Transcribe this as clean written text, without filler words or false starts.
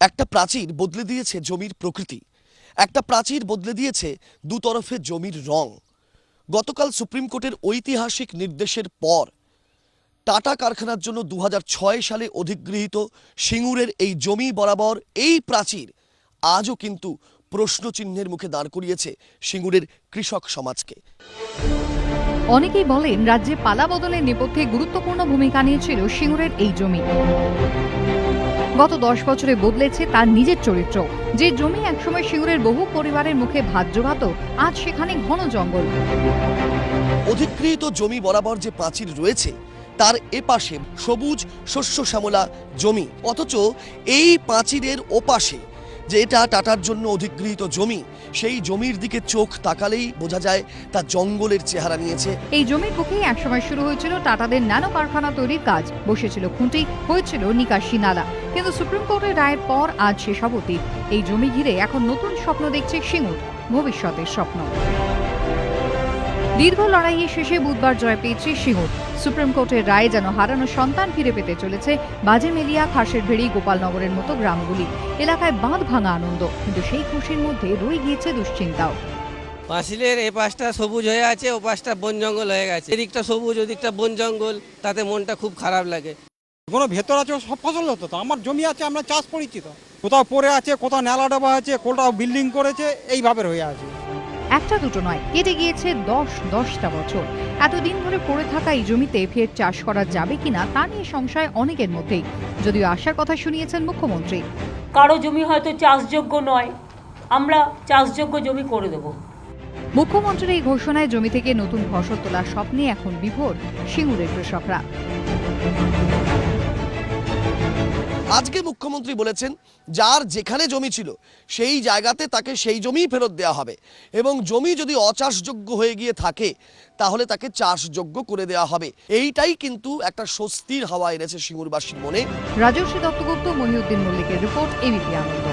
একটা প্রাচীর বদলে দিয়েছে জমির প্রকৃতি। একটা প্রাচীর বদলে দিয়েছে দুতরফে জমির রং। গতকাল সুপ্রিম কোর্টের ঐতিহাসিক নির্দেশের পর টাটা কারখানার জন্য 2006 সালে অধিগৃহীত সিঙ্গুরের এই জমি বরাবর এই প্রাচীর আজও কিন্তু প্রশ্নচিহ্নের মুখে দাঁড় করিয়েছে সিঙ্গুরের কৃষক সমাজকে। অনেকেই বলেন রাজ্যে পালা বদলের নেপথ্যে গুরুত্বপূর্ণ ভূমিকা নিয়েছিল সিঙ্গুরের এই জমি। গত 10 বছরে বদলেছে তার নিজের চরিত্র। যে জমি একসময় সিঙ্গুরের বহু পরিবারের মুখে ভাত জোগাত, আজ সেখানে ঘন জঙ্গল। অধিগৃহীত জমি বরাবর যে প্রাচীর রয়েছে তার এপাশে সবুজ শস্য শ্যামলা জমি, অথচ এই প্রাচীরের ওপাশে যে এটা টাটার জন্য অধিগৃহীত জমি, সেই জমির দিকে চোখ তাকালেই বোঝা যায় তা জঙ্গলের চেহারা নিয়েছে। এই জমির বুকেই একসময় শুরু হয়েছিল টাটাদের ন্যানো কারখানা তৈরির কাজ, বসেছিল খুঁটি, হয়েছিল নিকাশি নালা। কিন্তু সুপ্রিম কোর্টের রায়ের পর আজ সেসব অতীত। এই জমি ঘিরে এখন নতুন স্বপ্ন দেখছে সিঙ্গুর, ভবিষ্যতের স্বপ্ন। দীর্ঘ লড়াইয়ের শেষে বুধবার জয় পেয়েছে সিঙ্গুর। সুপ্রিম কোর্টের রায়ে যেন হারানো সন্তান ফিরে পেতে চলেছে বাজেমেলিয়া, খাসের ভেড়ি, গোপালনগরের মতো গ্রামগুলি। এলাকায় বাঁধ ভাঙা আনন্দ, কিন্তু সেই খুশির মধ্যে রয়ে গিয়েছে দুশ্চিন্তাও। পাঁচিলের এ পাশটা সবুজ হয়ে আছে, ও পাশটা বন জঙ্গল হয়ে গেছে। এদিকটা সবুজ, ওদিকটা বন জঙ্গল, তাতে মনটা খুব খারাপ লাগে। কোনো ভেতর আছে সব ফসল হতো, তো আমার জমি আছে, আমরা চাষ করেছি, তো কোথাও পড়ে আছে, কোথাও নালা ডাবা আছে, কোথাও বিল্ডিং করেছে, এইভাবে হয়ে আছে। একটা দুটো নয়, কেটে গিয়েছে 10টা বছর। এতদিন ধরে পড়ে থাকা এই জমিতে ফের চাষ করা যাবে কিনা তা নিয়ে সংশয় অনেকের মধ্যেই, যদিও আশার কথা শুনিয়েছেন মুখ্যমন্ত্রী। কারো জমি হয়তো চাষযোগ্য নয়, আমরা চাষযোগ্য জমি করে দেব। মুখ্যমন্ত্রীর এই ঘোষণায় জমি থেকে নতুন ফসল তোলার স্বপ্নে এখন বিভোর সিঙ্গুরের কৃষকরা। আজকে মুখ্যমন্ত্রী বলেছেন যার যেখানে জমি ছিল সেই জায়গাতে তাকে সেই জমিই ফেরত দেওয়া হবে, এবং জমি যদি অচাষযোগ্য হয়ে গিয়ে থাকে তাহলে তাকে চাষযোগ্য করে দেওয়া হবে। এইটাই কিন্তু একটা স্বস্তির হাওয়া এনেছে সিঙ্গুরবাসীর মনে। রাজর্ষি দত্তগুপ্ত, মহিউদ্দিন মল্লিকের রিপোর্ট, এবিপি আনন্দ।